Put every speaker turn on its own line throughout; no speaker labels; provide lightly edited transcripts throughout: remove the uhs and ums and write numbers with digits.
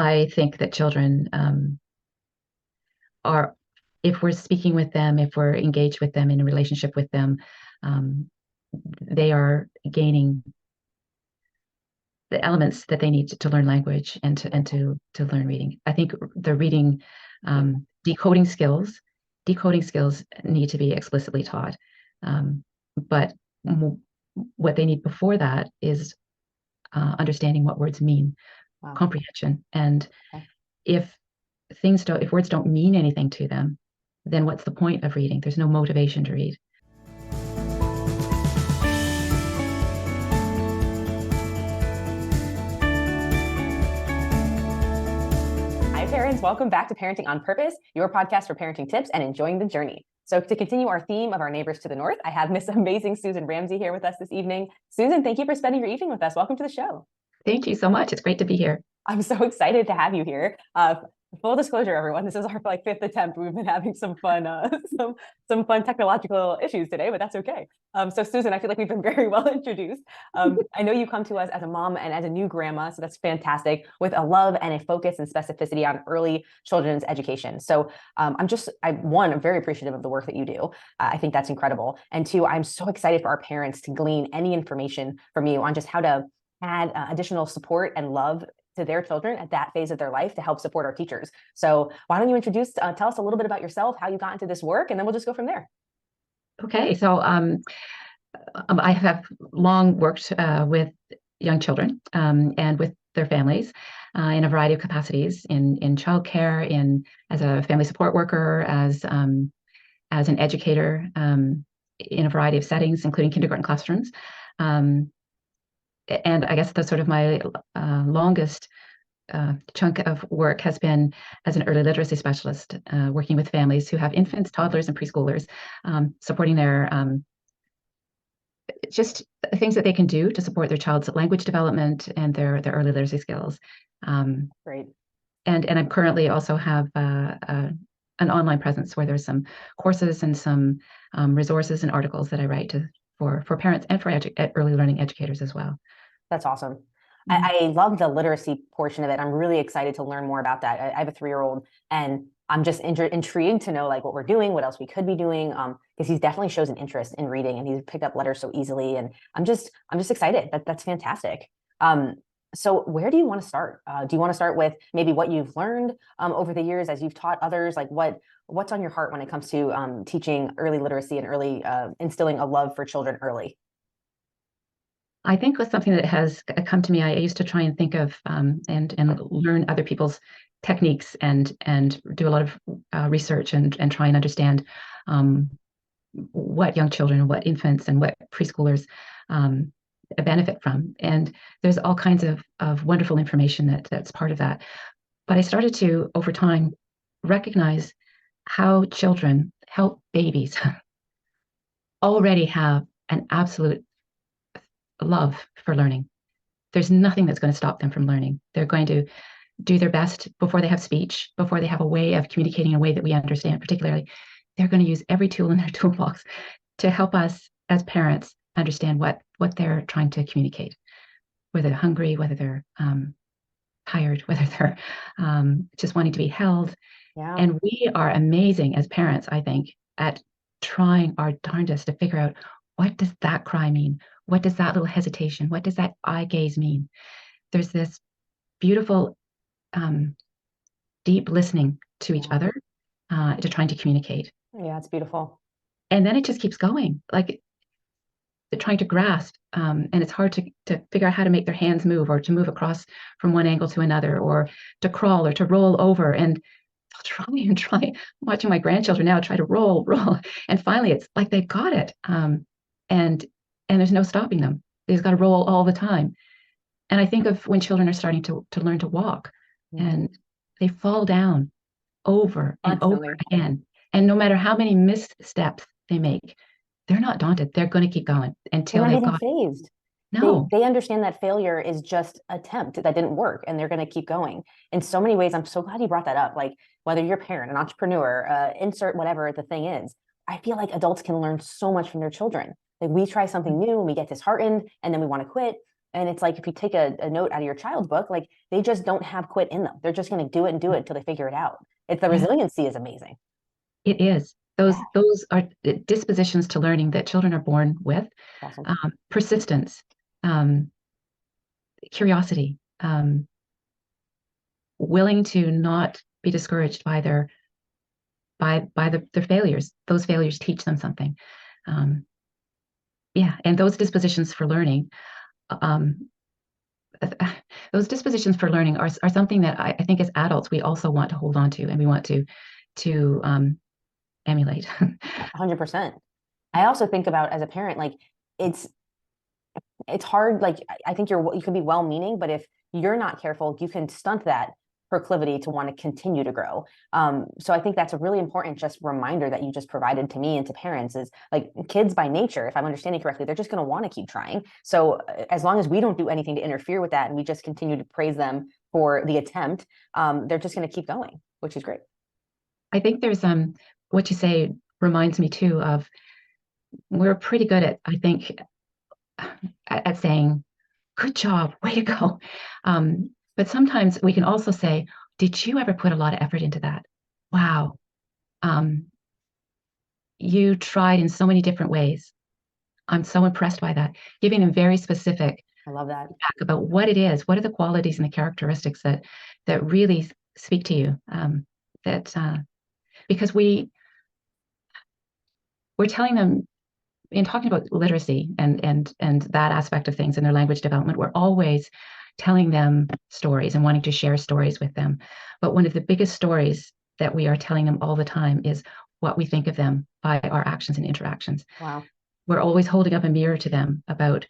I think that children are, if we're speaking with them, if we're engaged with them in a relationship with them, um, they are gaining the elements that they need to learn language and to learn reading. I think the reading decoding skills need to be explicitly taught. But what they need before that is understanding what words mean,
Wow.
comprehension. And
Okay.
if if words don't mean anything to them, then what's the point of reading? There's no motivation to read.
Hi, parents. Welcome back to Parenting on Purpose, your podcast for parenting tips and enjoying the journey. So to continue our theme of our neighbors to the north, I have Miss Amazing Susan Ramsay here with us this evening. Susan, thank you for spending your evening with us. Welcome to the show.
Thank you so much. It's great to be here.
I'm so excited to have you here. Full disclosure, everyone, this is our fifth attempt. We've been having some fun, some fun technological issues today, but that's okay. So Susan, I feel like we've been very well introduced. I know you come to us as a mom and as a new grandma, so that's fantastic, with a love and a focus and specificity on early children's education. So I'm very appreciative of the work that you do. I think that's incredible. And two, I'm so excited for our parents to glean any information from you on just how to add additional support and love to their children at that phase of their life to help support our teachers. So why don't you tell us a little bit about yourself, how you got into this work, and then we'll just go from there.
Okay, so I have long worked with young children and with their families in a variety of capacities in childcare, as a family support worker, as an educator in a variety of settings, including kindergarten classrooms. And I guess the sort of my longest chunk of work has been as an early literacy specialist, working with families who have infants, toddlers, and preschoolers, supporting their just things that they can do to support their child's language development and their early literacy skills.
Great.
And I currently also have an online presence where there's some courses and some resources and articles that I write for parents and for early learning educators as well.
That's awesome.
Mm-hmm.
I love the literacy portion of it. I'm really excited to learn more about that. I have a 3-year-old, and I'm just intrigued to know what we're doing, what else we could be doing, because he definitely shows an interest in reading, and he's picked up letters so easily. And I'm just excited. That's fantastic. So where do you want to start? Do you want to start with maybe what you've learned over the years as you've taught others? What's on your heart when it comes to teaching early literacy and early instilling a love for children early?
I think was something that has come to me. I used to try and think of and learn other people's techniques and do a lot of research and try and understand what young children, what infants, and what preschoolers benefit from. And there's all kinds of wonderful information that's part of that. But I started to, over time, recognize how babies already have an absolute love for learning. There's nothing that's going to stop them from learning. They're going to do their best before they have speech, before they have a way of communicating in a way that we understand, particularly. They're going to use every tool in their toolbox to help us as parents understand what they're trying to communicate, whether they're hungry, whether they're tired, whether they're just wanting to be held.
Yeah.
And we are amazing as parents, I think, at trying our darndest to figure out, what does that cry mean? What does that little hesitation, what does that eye gaze mean? There's this beautiful, deep listening to each other, to trying to communicate.
Yeah, it's beautiful.
And then it just keeps going, like they're trying to grasp, and it's hard to figure out how to make their hands move, or to move across from one angle to another, or to crawl, or to roll over. And they'll try and try. I'm watching my grandchildren now try to roll, and finally it's like they've got it. And there's no stopping them. They've got to roll all the time. And I think of when children are starting to learn to walk, and they fall down over and over again. And no matter how many missteps they make, they're not daunted. They're going to keep going until
they're
they've
not
got
getting phased.
No.
They understand that failure is just attempt that didn't work, and they're going to keep going. In so many ways, I'm so glad you brought that up. Like, whether you're a parent, an entrepreneur, insert whatever the thing is, I feel like adults can learn so much from their children. Like, we try something new and we get disheartened, and then we want to quit. And it's like if you take a note out of your child's book, like they just don't have quit in them. They're just going to do it and do it until they figure it out. It's the
Yeah,
resiliency is amazing.
it is.
Yeah,
Those are dispositions to learning that children are born with.
awesome.
Persistence, curiosity, willing to not be discouraged by their failures. Those failures teach them something. Um, yeah, and um, those dispositions for learning are something that I think as adults we also want to hold on to and we want to emulate.
100%. I also think about as a parent, like it's it's hard. Like I think you can be well-meaning, but if you're not careful, you can stunt that proclivity to want to continue to grow. So I think that's a really important just reminder that you just provided to me and to parents is like kids by nature, if I'm understanding correctly, they're just going to want to keep trying. So as long as we don't do anything to interfere with that and we just continue to praise them for the attempt, they're just going to keep going, which is great.
I think there's what you say reminds me too of we're pretty good at I think at saying good job, way to go. But sometimes we can also say, did you ever put a lot of effort into that? Wow. Um, you tried in so many different ways. I'm so impressed by that. Giving them very specific
I love that.
feedback about what it is, what are the qualities and the characteristics that really speak to you. That because we're telling them in talking about literacy and that aspect of things in their language development, we're always telling them stories and wanting to share stories with them. But one of the biggest stories that we are telling them all the time is what we think of them by our actions and interactions.
Wow.
We're always holding up a mirror to them about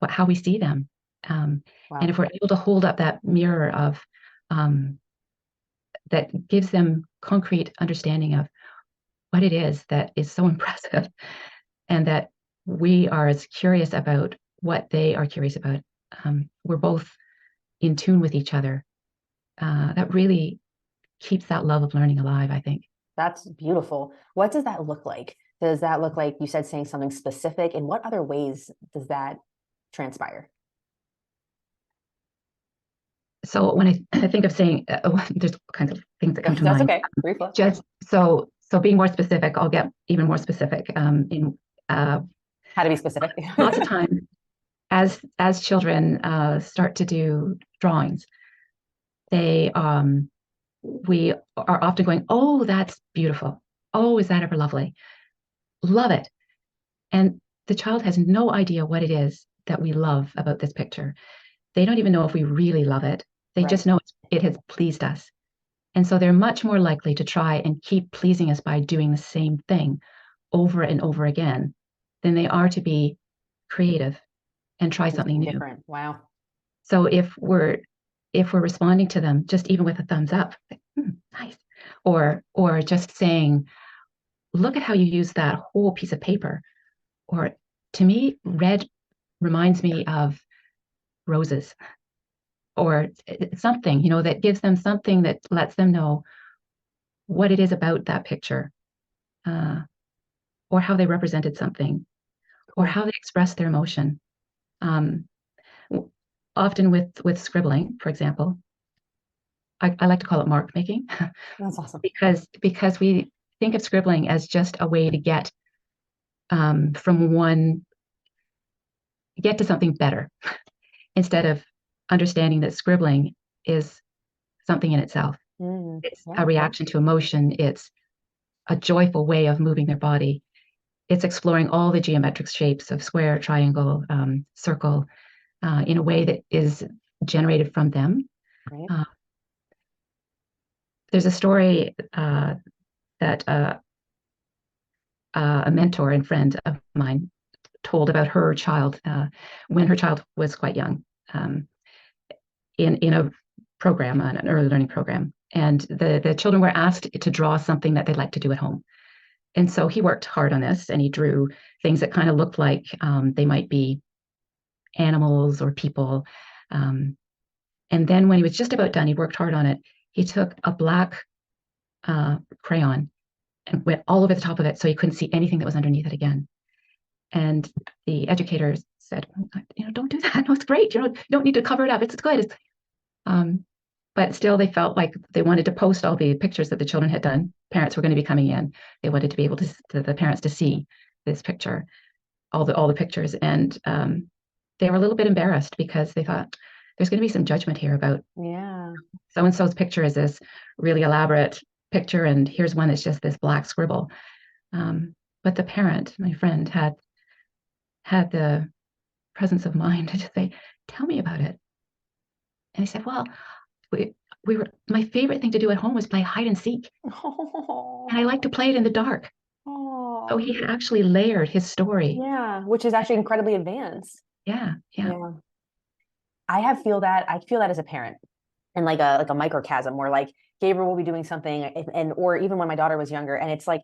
how we see them. And
Wow.
if we're able to hold up that mirror of um, that gives them concrete understanding of what it is that is so impressive and that we are as curious about what they are curious about. We're both in tune with each other. That really keeps that love of learning alive, I think.
That's beautiful. What does that look like? Does that look like you said saying something specific? In what other ways does that transpire?
So when I think of saying, there's all kinds of things that come to
That's
mind.
okay. Brief look.
Just so being more specific, I'll get even more specific. In
How to be specific.
lots of time, as children start to do drawings, they we are often going, oh, that's beautiful. Oh, is that ever lovely? Love it. And the child has no idea what it is that we love about this picture. They don't even know if we really love it. They
Right.
just know it has pleased us. And so they're much more likely to try and keep pleasing us by doing the same thing over and over again than they are to be creative and try
Do
something
something
new.
different. Wow.
So if we're responding to them just even with a thumbs up, like, nice, or just saying, look at how you use that whole piece of paper, or to me, red reminds me of roses, or something, that gives them something that lets them know what it is about that picture, uh, or how they represented something, or
Cool.
how they expressed their emotion. Um, Often with scribbling, for example, I like to call it mark making
That's awesome.
because we think of scribbling as just a way to from one get to something better instead of understanding that scribbling is something in itself. It's
Yeah.
a reaction to emotion. It's a joyful way of moving their body. It's exploring all the geometric shapes of square, triangle, circle, in a way that is generated from them.
Right.
Uh, there's a story that a mentor and friend of mine told about her child when her child was quite young, um, in a program, an early learning program. And the children were asked to draw something that they'd like to do at home. And so he worked hard on this and he drew things that kind of looked like they might be animals or people. Um, and then when he was just about done, he worked hard on it. He took a black crayon and went all over the top of it so he couldn't see anything that was underneath it again. And the educator said, don't do that. No, it's great. You don't need to cover it up. It's good. But still, they felt like they wanted to post all the pictures that the children had done. Parents were going to be coming in. They wanted to be able to the parents to see this picture, all the pictures, and they were a little bit embarrassed because they thought there's going to be some judgment here about so and so's picture is this really elaborate picture, and here's one that's just this black scribble. But the parent, my friend, had the presence of mind to just say, "Tell me about it." And he said, "Well, we were my favorite thing to do at home was play hide and seek, and I like to play it in the dark." So he had actually layered his story.
Yeah, which is actually incredibly advanced.
Yeah.
I feel that as a parent, and like a microcosm where like Gabriel will be doing something, and or even when my daughter was younger, and it's like,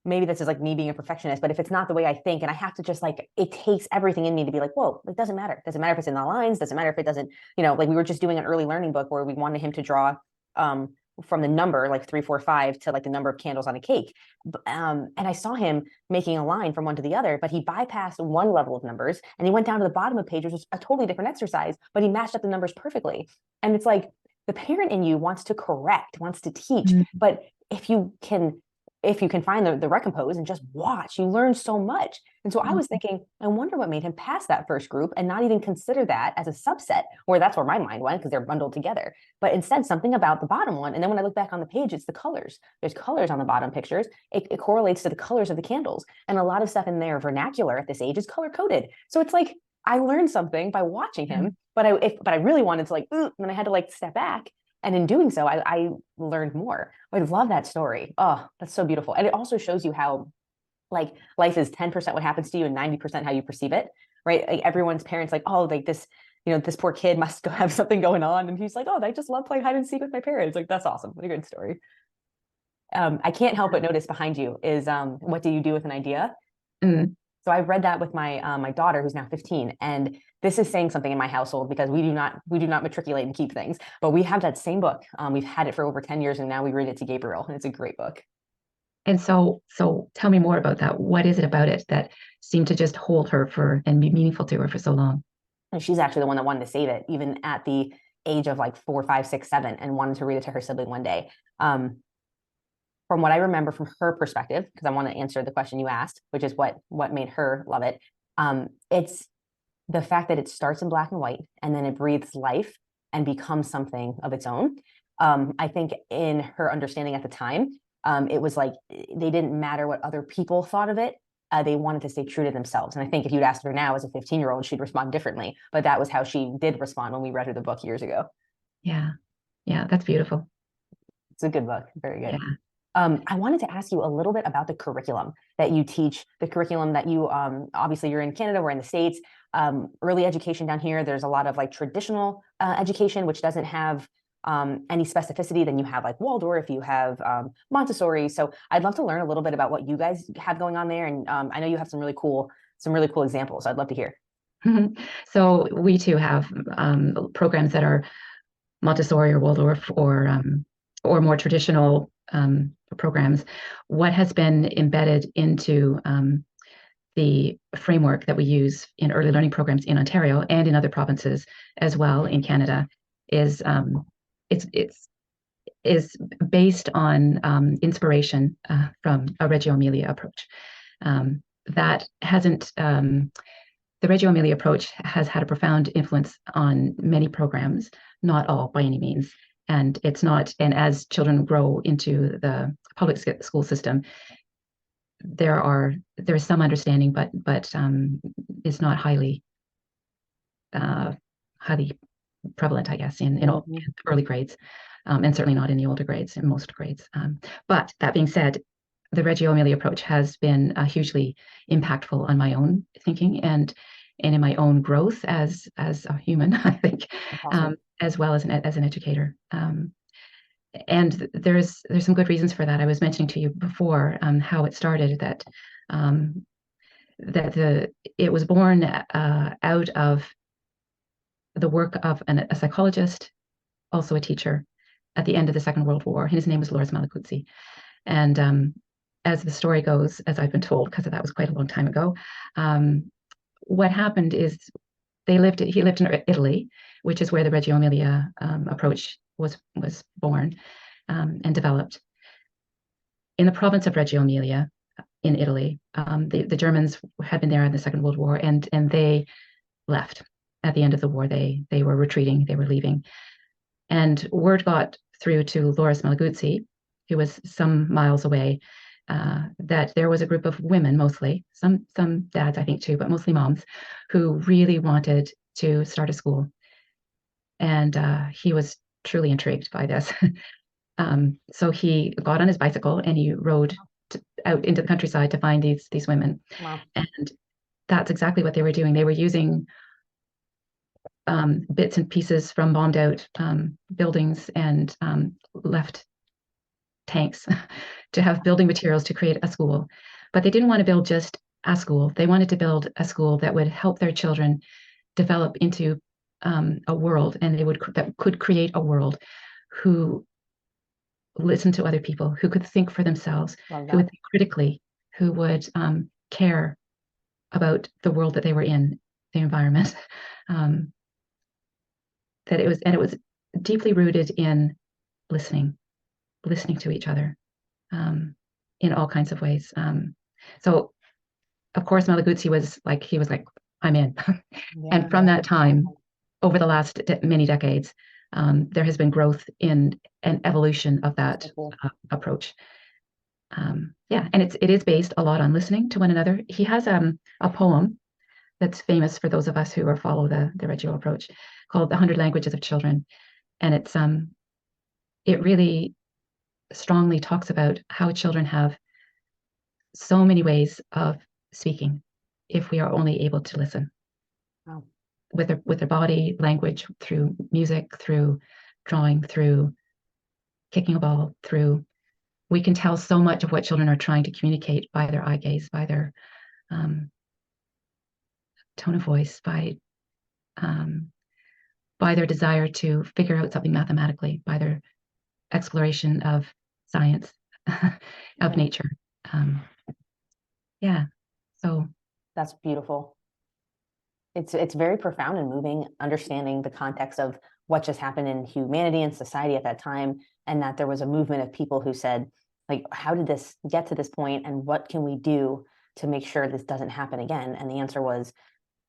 maybe this is like me being a perfectionist, but if it's not the way I think, and I have to just like, it takes everything in me to be like, whoa, it doesn't matter. It doesn't matter if it's in the lines, doesn't matter if it doesn't, like we were just doing an early learning book where we wanted him to draw from the number like 3, 4, 5 to like the number of candles on a cake. And I saw him making a line from one to the other, but he bypassed one level of numbers and he went down to the bottom of page, which was a totally different exercise, but he matched up the numbers perfectly. And it's like the parent in you wants to correct, wants to teach, but if you can find the recompose and just watch, you learn so much. And so I was thinking, I wonder what made him pass that first group and not even consider that as a subset, or that's where my mind went because they're bundled together. But instead, something about the bottom one. And then when I look back on the page, it's the colors. There's colors on the bottom pictures. It correlates to the colors of the candles. And a lot of stuff in their vernacular at this age is color coded. So it's like, I learned something by watching him, but I really wanted to like, and then I had to like step back. And in doing so, I learned more. I love that story. Oh, that's so beautiful. And it also shows you how like life is 10% what happens to you and 90% how you perceive it, right? Like everyone's parents like, oh, like this, this poor kid must go have something going on. And he's like, oh, I just love playing hide and seek with my parents. Like, that's awesome. What a good story. I can't help but notice behind you is what do you do with an idea? So I read that with my daughter, who's now 15, and this is saying something in my household because we do not matriculate and keep things, but we have that same book. We've had it for over 10 years, and now we read it to Gabriel, and it's a great book.
And so tell me more about that. What is it about it that seemed to just hold her and be meaningful to her for so long?
And she's actually the one that wanted to save it, even at the age of like 4, 5, 6, 7, and wanted to read it to her sibling one day. From what I remember from her perspective, because I want to answer the question you asked, which is what made her love it. It's the fact that it starts in black and white and then it breathes life and becomes something of its own. I think in her understanding at the time, it was like they didn't matter what other people thought of it. They wanted to stay true to themselves. And I think if you'd asked her now as a 15-year-old, she'd respond differently. But that was how she did respond when we read her the book years ago.
Yeah, that's beautiful.
It's a good book. Very good.
Yeah.
I wanted to ask you a little bit about the curriculum that you teach, the curriculum that you, obviously you're in Canada, we're in the States, early education down here, there's a lot of like traditional education, which doesn't have any specificity. Then you have like Waldorf, you have Montessori. So I'd love to learn a little bit about what you guys have going on there. And I know you have some really cool examples. I'd love to hear.
So we too have programs that are Montessori or Waldorf or more traditional programs. What has been embedded into the framework that we use in early learning programs in Ontario and in other provinces as well in Canada is it's based on inspiration from a Reggio Emilia approach. That hasn't the Reggio Emilia approach has had a profound influence on many programs, not all by any means. And it's not, and as children grow into the public school system, there is some understanding, but it's not highly prevalent, I guess, in all early grades, and certainly not in the older grades, in most grades. But that being said, the Reggio Emilia approach has been hugely impactful on my own thinking and in my own growth as a human, I think,
Awesome.
as well as an educator. And there's some good reasons for that. I was mentioning to you before how it started, that it was born out of the work of a psychologist, also a teacher, at the end of the Second World War. His name was Loris Malaguzzi. And as the story goes, as I've been told, because that was quite a long time ago, what happened is he lived in Italy, which is where the Reggio Emilia approach was born and developed. In the province of Reggio Emilia in Italy, the Germans had been there in the Second World War, and they left at the end of the war. They were retreating, they were leaving. And word got through to Loris Malaguzzi, who was some miles away, that there was a group of women, mostly, some dads, I think too, but mostly moms, who really wanted to start a school. And he was truly intrigued by this. So he got on his bicycle and he rode out into the countryside to find these women.
Wow.
And that's exactly what they were doing. They were using bits and pieces from bombed out buildings and left tanks to have building materials to create a school. But they didn't want to build just a school. They wanted to build a school that would help their children develop into a world, and that could create a world who listened to other people, who could think for themselves, who would think critically, who would care about the world that they were in, the environment. It was deeply rooted in listening to each other in all kinds of ways. So of course Malaguzzi was like, I'm in. And from that time, over the last many decades, there has been growth in an evolution of that approach. And it is based a lot on listening to one another. He has a poem that's famous for those of us who follow the Reggio approach, called "The 100 Languages of Children," and it really strongly talks about how children have so many ways of speaking if we are only able to listen.
Wow.
With their body language, through music, through drawing, through kicking a ball, we can tell so much of what children are trying to communicate by their eye gaze, by their tone of voice, by their desire to figure out something mathematically, by their exploration of science, of nature. So
that's beautiful. It's very profound and moving, understanding the context of what just happened in humanity and society at that time, and that there was a movement of people who said, like, how did this get to this point, and what can we do to make sure this doesn't happen again? And the answer was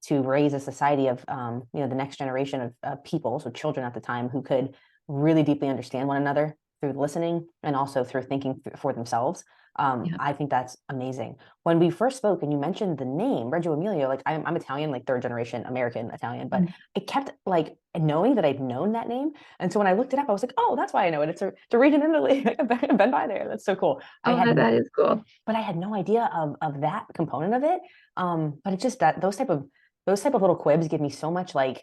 to raise a society of the next generation of people, so children at the time, who could really deeply understand one another through listening and also through thinking for themselves. I think that's amazing. When we first spoke and you mentioned the name Reggio Emilia, like I'm Italian, like third generation American Italian, but it kept like knowing that I'd known that name. And so when I looked it up, I was like, oh, that's why I know it. It's a region in Italy. I've been by there. That's so cool.
That is cool.
But I had no idea of that component of it. But it's just that those type of little quibs give me so much like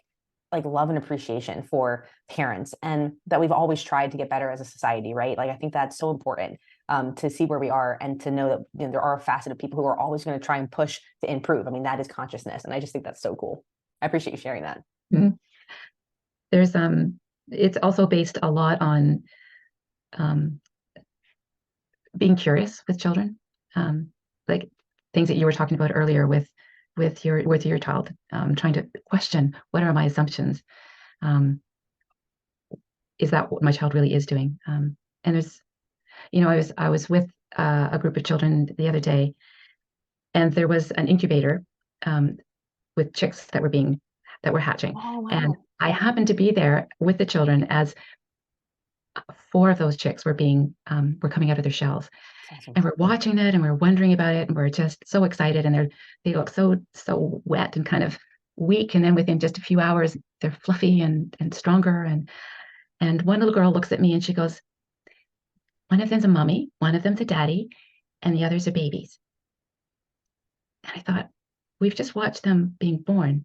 love and appreciation for parents, and that we've always tried to get better as a society, right? Like I think that's so important to see where we are, and to know that there are a facet of people who are always going to try and push to improve. I mean, that is consciousness, and I just think that's so cool. I appreciate you sharing that.
Mm-hmm. There's it's also based a lot on being curious with children, like things that you were talking about earlier with your child, trying to question, what are my assumptions? Is that what my child really is doing? And there's, I was with a group of children the other day, and there was an incubator with chicks that were hatching.
Oh, wow.
And I happened to be there with the children as 4 of those chicks were coming out of their shells. Awesome. And we're watching it and we're wondering about it, and we're just so excited, and they look so wet and kind of weak, and then within just a few hours they're fluffy and stronger, and one little girl looks at me and she goes, one of them's a mommy, one of them's a daddy, and the others are babies. And I thought, we've just watched them being born.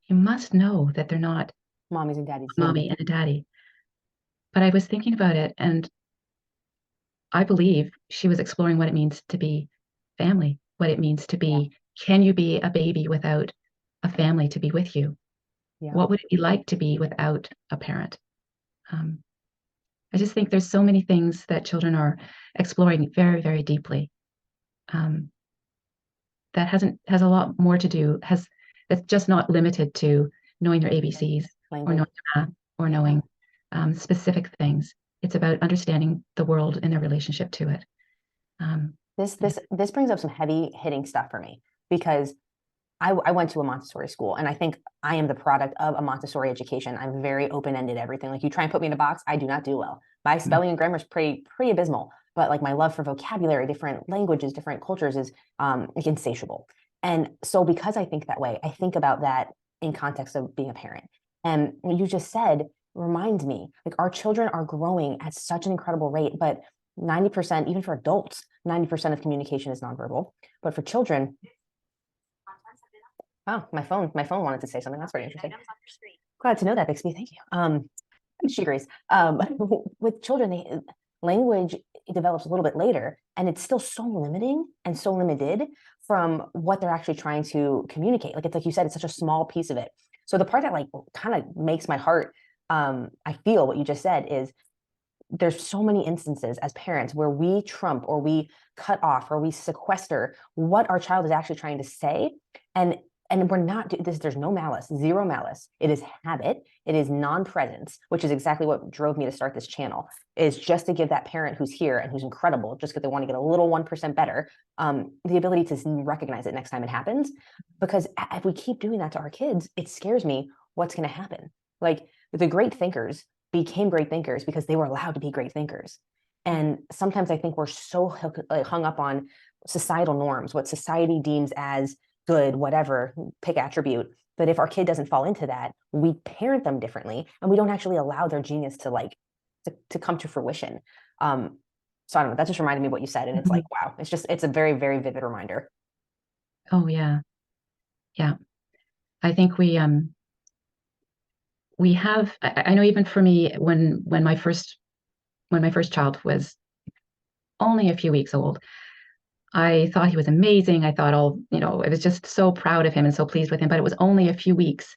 You must know that they're not
mommies and daddies,
mommy and a daddy. But I was thinking about it, and I believe she was exploring what it means to be family, what it means to be, can you be a baby without a family to be with you? Yeah. What would it be like to be without a parent? I just think there's so many things that children are exploring very, very deeply. That has a lot more to do, It's just not limited to knowing their ABCs or
Language.
knowing math or
Yeah.
knowing specific things. It's about understanding the world and their relationship to it.
This brings up some heavy hitting stuff for me, because I went to a Montessori school, and I think I am the product of a Montessori education. I'm very open-ended, everything. Like, you try and put me in a box, I do not do well. My spelling and grammar is pretty abysmal, but like my love for vocabulary, different languages, different cultures is like insatiable. And so because I think that way, I think about that in context of being a parent. And what you just said reminds me, like, our children are growing at such an incredible rate, but 90%, even for adults, 90% of communication is nonverbal. But for children, oh, my phone wanted to say something. That's very interesting. Glad to know that, Bixby. Thank you. She agrees. With children, language develops a little bit later, and it's still so limiting and so limited from what they're actually trying to communicate. Like, it's like you said, it's such a small piece of it. So the part that like kind of makes my heart, I feel what you just said is, there's so many instances as parents where we trump or we cut off or we sequester what our child is actually trying to say. And we're not this, there's no malice, zero malice. It is habit, it is non-presence, which is exactly what drove me to start this channel, is just to give that parent who's here and who's incredible, just because they want to get a little 1% better, the ability to recognize it next time it happens. Because if we keep doing that to our kids, it scares me what's going to happen. Like, the great thinkers became great thinkers because they were allowed to be great thinkers. And sometimes I think we're so hung up on societal norms, what society deems as good, whatever, pick attribute. But if our kid doesn't fall into that, we parent them differently, and we don't actually allow their genius to come to fruition. So I don't know, that just reminded me of what you said. And it's like, wow, it's a very, very vivid reminder.
Oh yeah. Yeah. I think we have, I know, even for me, when my first child was only a few weeks old, I thought he was amazing. I thought, I was just so proud of him and so pleased with him. But it was only a few weeks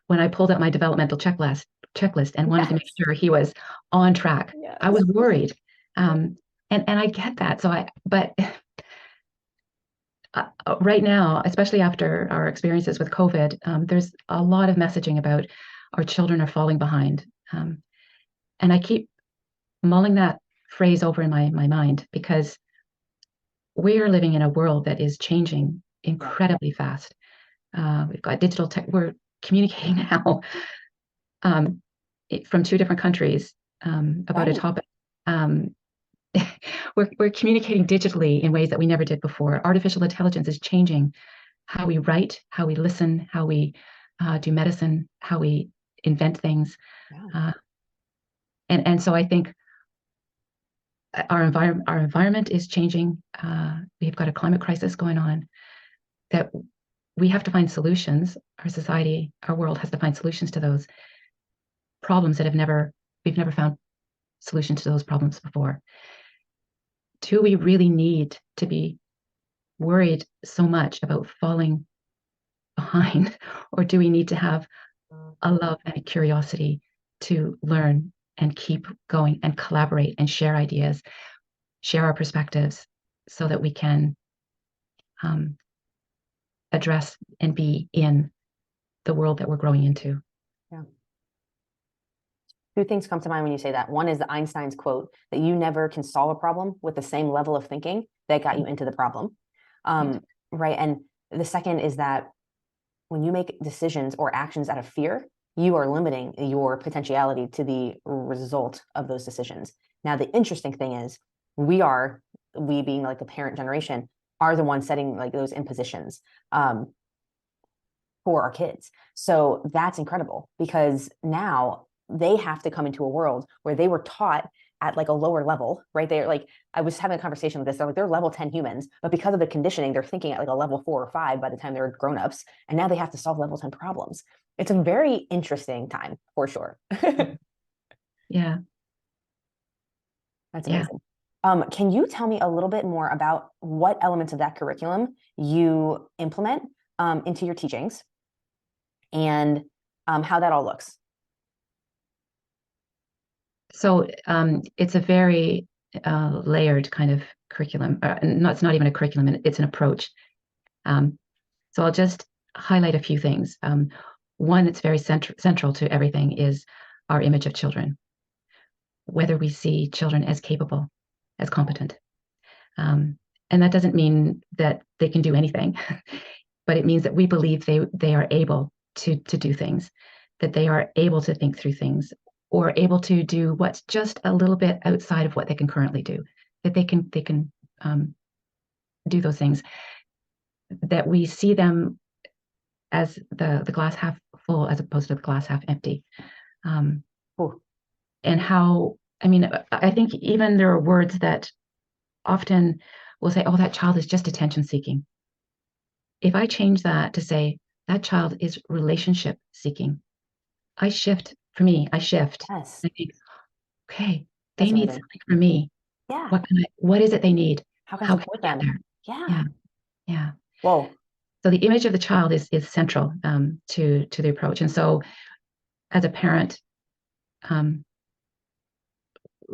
when I pulled out my developmental checklist and wanted to make sure he was on track.
Yes.
I was worried. And I get that. But right now, especially after our experiences with COVID, there's a lot of messaging about our children are falling behind. And I keep mulling that phrase over in my mind, because we are living in a world that is changing incredibly fast. We've got digital tech. We're communicating now from two different countries about a topic. We're communicating digitally in ways that we never did before. Artificial intelligence is changing how we write, how we listen, how we do medicine, how we invent things. And so I think our environment is changing. We've got a climate crisis going on that we have to find solutions. Our society, our world has to find solutions to those problems that we've never found solutions to those problems before. Do we really need to be worried so much about falling behind, or do we need to have a love and a curiosity to learn and keep going and collaborate and share ideas, share our perspectives, so that we can address and be in the world that we're growing into?
Yeah. Two things come to mind when you say that. One is the Einstein's quote that you never can solve a problem with the same level of thinking that got you into the problem. Right. And the second is that when you make decisions or actions out of fear, you are limiting your potentiality to the result of those decisions. Now, the interesting thing is we being like the parent generation, are the ones setting like those impositions for our kids. So that's incredible, because now they have to come into a world where they were taught at like a lower level, right? They're like, I was having a conversation with this, they're level 10 humans, but because of the conditioning, they're thinking at like a level 4 or 5 by the time they're grown-ups, and now they have to solve level 10 problems. It's a very interesting time for sure.
Yeah.
That's amazing. Yeah. Can you tell me a little bit more about what elements of that curriculum you implement into your teachings, and how that all looks?
So it's a very layered kind of curriculum. It's not even a curriculum, it's an approach. So I'll just highlight a few things. One that's very central to everything is our image of children, whether we see children as capable, as competent. And that doesn't mean that they can do anything, but it means that we believe they are able to do things, that they are able to think through things, or able to do what's just a little bit outside of what they can currently do, that they can do those things, that we see them as the glass half full as opposed to the glass half empty. And how, I mean, I think even there are words that often will say, oh, that child is just attention seeking. If I change that to say, that child is relationship seeking, I shift.
Yes.
I think, okay, they
That's
need
amazing.
something from me.
Yeah.
What is it they need?
How can I
How can
support
we get
them?
there?
Yeah.
Yeah, yeah.
Whoa.
So the image of the child is central to the approach. And so as a parent,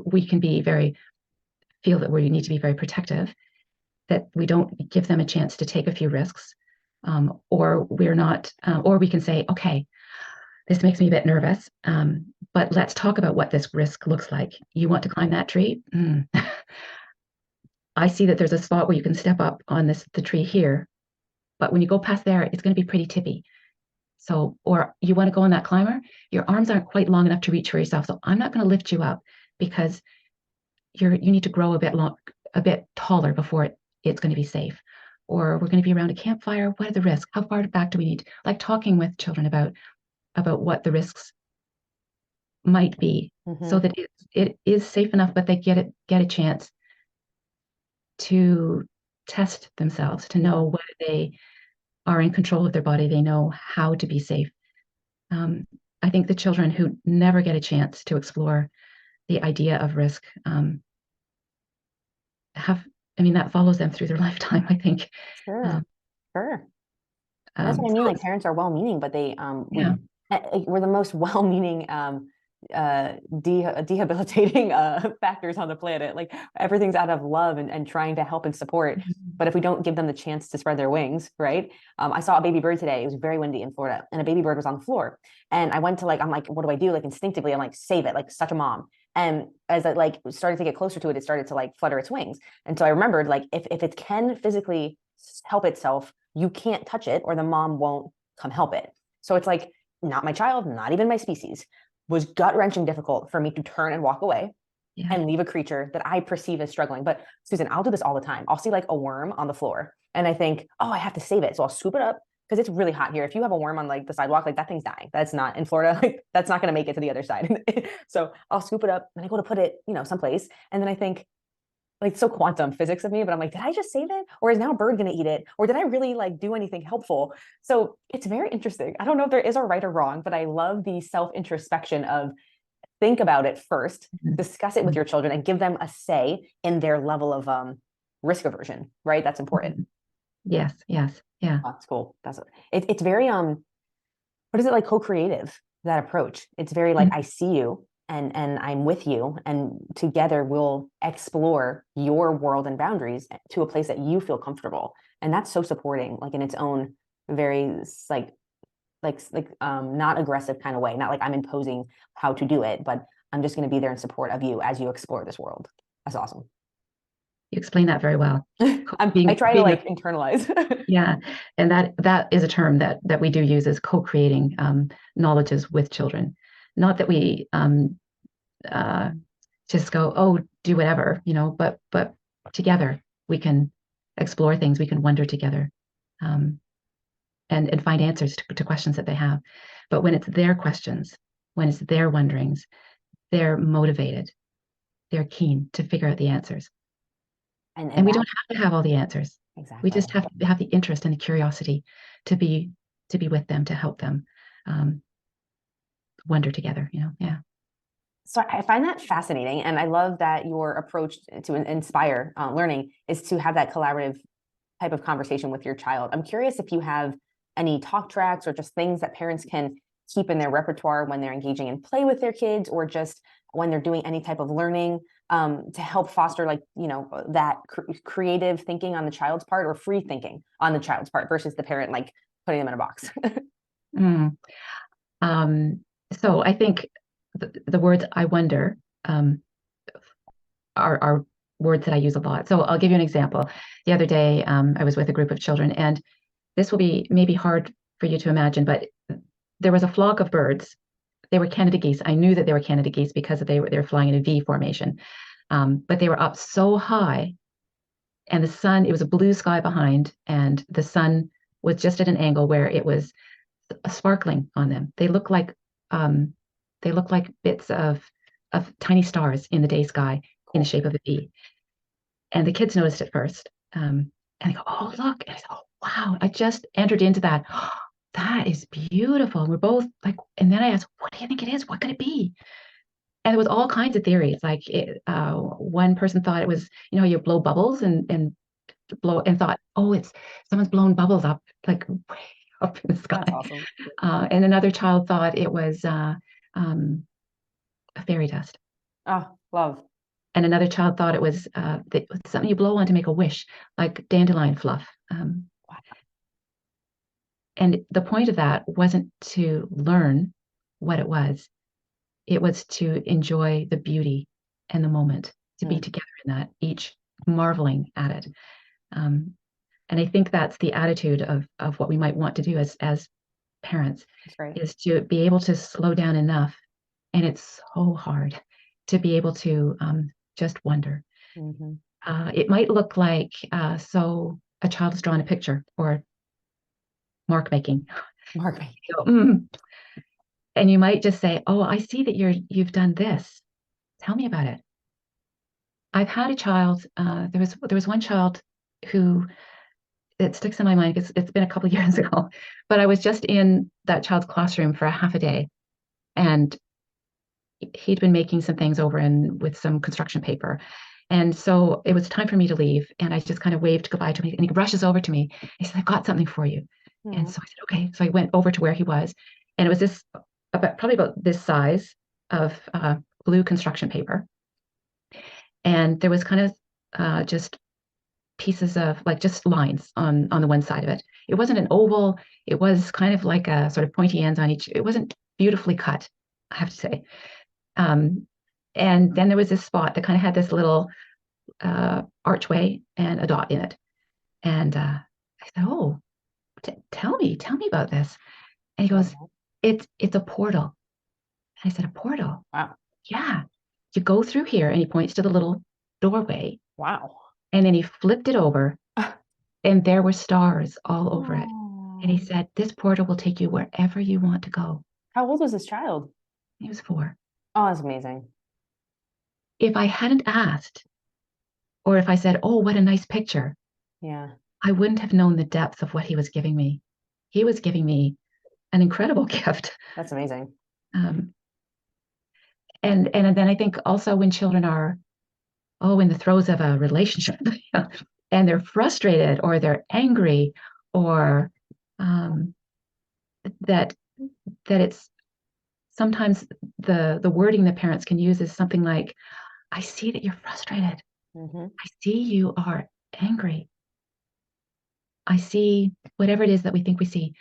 we can feel that we need to be very protective, that we don't give them a chance to take a few risks, or we're not, or we can say, okay, this makes me a bit nervous, but let's talk about what this risk looks like. You want to climb that tree? I see that there's a spot where you can step up on the tree here, but when you go past there, it's going to be pretty tippy. So, or you want to go on that climber, your arms aren't quite long enough to reach for yourself. So I'm not going to lift you up because you need to grow a bit taller before it's going to be safe. Or we're going to be around a campfire. What are the risks? How far back do we need? Like talking with children about what the risks might be, so that it is safe enough, but they get a chance to test themselves, to know whether they are in control of their body. They know how to be safe. I think the children who never get a chance to explore the idea of risk that follows them through their lifetime, I think.
Sure. Sure. That's what I mean. Like parents are well-meaning, but
Yeah.
we're the most well-meaning debilitating factors on the planet. Like everything's out of love and trying to help and support. But if we don't give them the chance to spread their wings, right? I saw a baby bird today. It was very windy in Florida, and a baby bird was on the floor. And I went to I'm like, what do I do? Like instinctively, I'm like, save it, like such a mom. And as I started to get closer to it, it started to flutter its wings. And so I remembered if it can physically help itself, you can't touch it or the mom won't come help it. So it's like, not my child, not even my species. Was gut-wrenching difficult for me to turn and walk away and leave a creature that I perceive as struggling. But Susan, I'll do this all the time. I'll see a worm on the floor and I think, oh, I have to save it. So I'll scoop it up because it's really hot here. If you have a worm on the sidewalk, that thing's dying. That's not in Florida. That's not going to make it to the other side. So I'll scoop it up and I go to put it, someplace. And then I think, so quantum physics of me, but I'm like, did I just save it? Or is now a bird going to eat it? Or did I really do anything helpful? So it's very interesting. I don't know if there is a right or wrong, but I love the self-introspection of think about it first, discuss it with your children and give them a say in their level of risk aversion, right? That's important.
Yes. Yeah.
That's cool. It's very, what is it, co-creative, that approach? It's very I see you, and I'm with you, and together we'll explore your world and boundaries to a place that you feel comfortable. And that's so supporting, in its own very not aggressive kind of way. Not I'm imposing how to do it, but I'm just going to be there in support of you as you explore this world. That's awesome.
You explain that very well.
I try to internalize.
Yeah, and that is a term that we do use as co-creating knowledges with children. Not that we just go, oh, do whatever, but together we can explore things, we can wonder together, and find answers to questions that they have. But when it's their questions, when it's their wonderings, they're motivated, they're keen to figure out the answers. And we don't have to have all the answers.
Exactly.
We just have to have the interest and the curiosity to be with them, to help them wonder together, Yeah.
So I find that fascinating. And I love that your approach to inspire learning is to have that collaborative type of conversation with your child. I'm curious if you have any talk tracks or just things that parents can keep in their repertoire when they're engaging in play with their kids, or just when they're doing any type of learning to help foster that creative thinking on the child's part, or free thinking on the child's part, versus the parent putting them in a box.
Mm. So I think the words "I wonder" um, are words that I use a lot. So I'll give you an example. The other day, I was with a group of children, and this will be maybe hard for you to imagine, but there was a flock of birds. They were Canada geese. I knew that they were Canada geese because they were flying in a V formation. But they were up so high, and the sun, it was a blue sky behind, and the sun was just at an angle where it was sparkling on them. Um, they look like bits of tiny stars in the day sky in the
Cool.
shape of a V. And the kids noticed it first. And they go, "Oh, look." And I said, "Oh, wow." I just entered into that. "Oh, that is beautiful." And we're both like, and then I asked, "What do you think it is? What could it be?" And there was all kinds of theories. One person thought it was, you blow bubbles and blow and thought, "Oh, it's someone's blown bubbles up, like way up in the
That's
sky."
awesome.
And another child thought it was um, a fairy dust.
Oh, love.
And another child thought it was something you blow on to make a wish, like dandelion fluff. And the point of that wasn't to learn what it was. It was to enjoy the beauty and the moment, to be
Mm,
together in that, each marveling at it. Um, and I think that's the attitude of what we might want to do as parents,
that's great.
is to be able to slow down enough. And it's so hard to be able to just wonder.
Hmm.
It might look like so a child has drawn a picture or mark making.
Mark me.
So, and you might just say, "Oh, I see that you've done this. Tell me about it." I've had a child. There was one child who it sticks in my mind because it's been a couple of years ago, but I was just in that child's classroom for a half a day, and he'd been making some things over and with some construction paper. And so it was time for me to leave. And I just kind of waved goodbye to him. And he rushes over to me. He said, "I've got something for you." And
Mm.
so I said, "Okay." So I went over to where he was. And it was probably about this size of blue construction paper. And there was kind of just pieces of like just lines on the one side of it. It wasn't an oval. It was kind of like a sort of pointy ends on each. It wasn't beautifully cut, I have to say. Um, and then there was this spot that kind of had this little archway and a dot in it. And I said, "Oh, tell me about this." And he
Love
goes,
that.
"It's a portal." And I said, "A portal?"
Wow.
"Yeah. You go through here." And he points to the little doorway.
Wow.
And then he flipped it over, and there were stars all over it. And he
Oh.
said, "This portal will take you wherever you want to go."
How old was this child?
He was 4.
Oh, that's amazing.
If I hadn't asked, or if I said, "Oh, what a nice picture,"
Yeah,
I wouldn't have known the depth of what he was giving me. He was giving me an incredible gift.
that's amazing.
Um, and then I think also when children are, in the throes of a relationship, and they're frustrated or they're angry, or um, that it's sometimes the wording that parents can use is something like, "I see that you're frustrated.
Hmm.
I see you are angry. I see whatever it is that we think we see.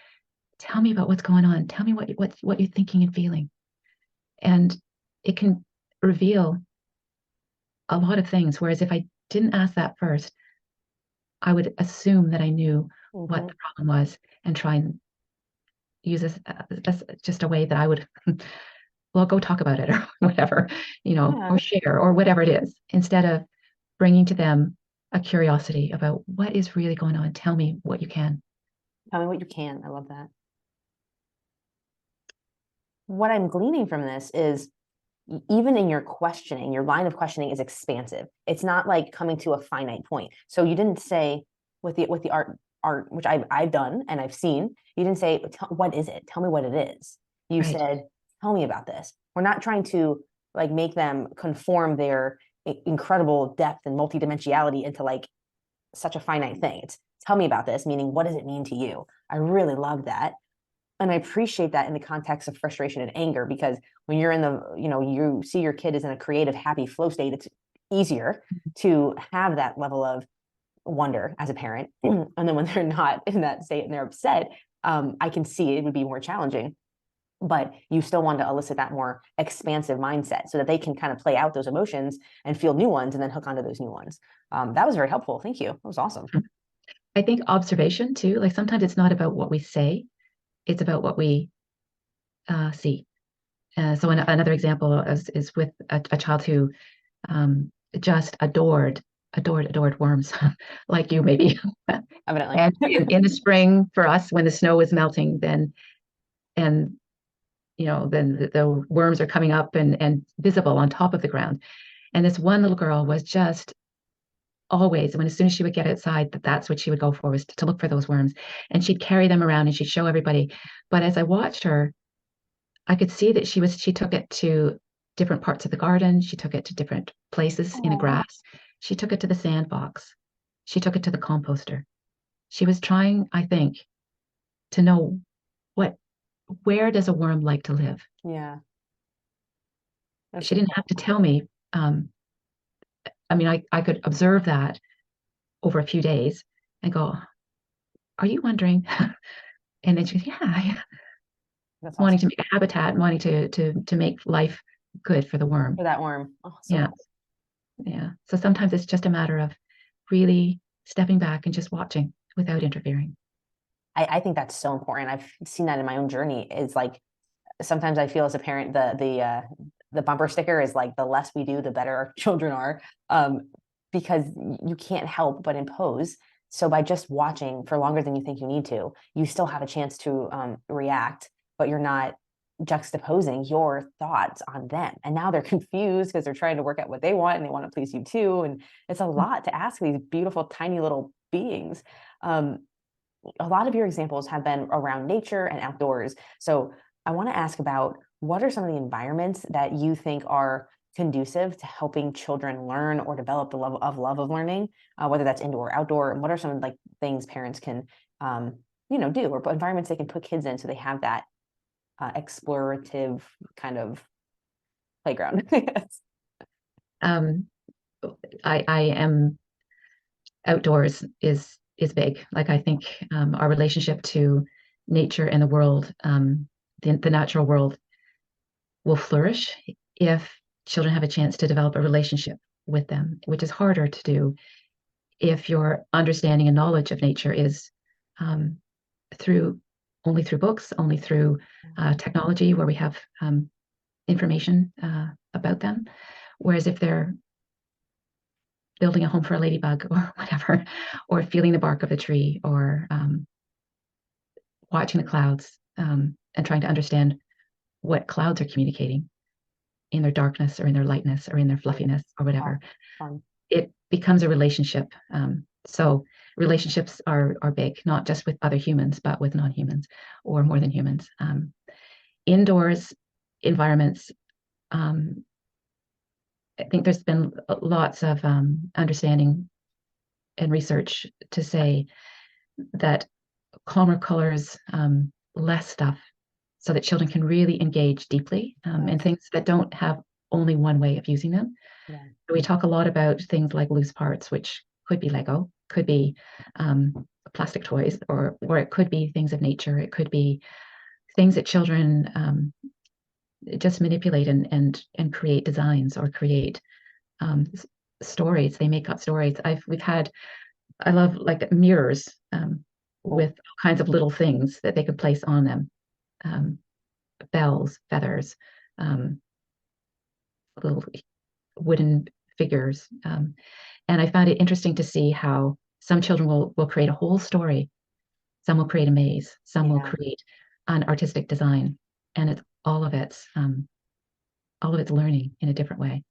Tell me about what's going on. Tell me what you're thinking and feeling." And it can reveal a lot of things. Whereas if I didn't ask that first, I would assume that I knew what
Hmm.
the problem was and try and use this as just a way that I would, well, go talk about it or whatever, or
Yeah.
share or whatever it is, instead of bringing to them a curiosity about what is really going on. Tell me what you can.
Tell me what you can. I love that. What I'm gleaning from this is even in your questioning, your line of questioning is expansive. It's not like coming to a finite point. So you didn't say with the art which I've done and I've seen, you didn't say what is it? Tell me what it is. You
Right.
said, tell me about this. We're not trying to like make them conform their incredible depth and multidimensionality into like such a finite thing. It's tell me about this, meaning what does it mean to you? I really love that. And I appreciate that in the context of frustration and anger, because when you're in the, you see your kid is in a creative, happy flow state, it's easier to have that level of wonder as a parent. And then when they're not in that state and they're upset, I can see it would be more challenging, but you still want to elicit that more expansive mindset so that they can kind of play out those emotions and feel new ones and then hook onto those new ones. That was very helpful. Thank you. That was awesome.
I think observation too, like sometimes it's not about what we say, it's about what we see. So another example is with a child who just adored worms, like you maybe.
Evidently.
And in the spring for us, when the snow is melting, then the worms are coming up and visible on top of the ground. And this one little girl was just always, as soon as she would get outside, that's what she would go for, was to look for those worms. And she'd carry them around and she'd show everybody. But as I watched her, I could see that she took it to different parts of the garden. She took it to different places in the grass. She took it to the sandbox. She took it to the composter. She was trying, I think, to know where does a worm like to live?
Yeah.
She didn't have to tell me. I could observe that over a few days and go, are you wondering? And then she goes, yeah,
That's
wanting
awesome.
to make a habitat, wanting to make life good for the worm.
For that worm. Oh, so
Yeah.
nice.
Yeah. So sometimes it's just a matter of really stepping back and just watching without interfering.
I think that's so important. I've seen that in my own journey. It's like sometimes I feel as a parent, the bumper sticker is like the less we do, the better our children are, because you can't help but impose. So by just watching for longer than you think you need to, you still have a chance to react, but you're not juxtaposing your thoughts on them. And now they're confused because they're trying to work out what they want and they want to please you too. And it's a lot to ask these beautiful, tiny little beings. A lot of your examples have been around nature and outdoors. So I want to ask about what are some of the environments that you think are conducive to helping children learn or develop the love of learning, whether that's indoor or outdoor, and what are some like things parents can do, or environments they can put kids in so they have that explorative kind of playground. Yes.
I am outdoors is big. Like I think our relationship to nature and the world, the natural world, will flourish if children have a chance to develop a relationship with them, which is harder to do if your understanding and knowledge of nature is um, through only through books, only through technology, where we have information about them. Whereas if they're building a home for a ladybug or whatever, or feeling the bark of a tree, or watching the clouds and trying to understand what clouds are communicating in their darkness or in their lightness or in their fluffiness or whatever, it becomes a relationship. So relationships are big, not just with other humans, but with non-humans or more than humans. Indoors environments, I think there's been lots of understanding and research to say that calmer colors, less stuff, so that children can really engage deeply in things that don't have only one way of using them.
Yeah.
We talk a lot about things like loose parts, which could be Lego, could be plastic toys, or it could be things of nature. It could be things that children just manipulate and create designs or create stories. They make up stories. I love like mirrors with all kinds of little things that they could place on them. Bells, feathers, little wooden figures. And I found it interesting to see how some children will create a whole story. Some will create a maze. Some will create an artistic design, and it's all of it's learning in a different way.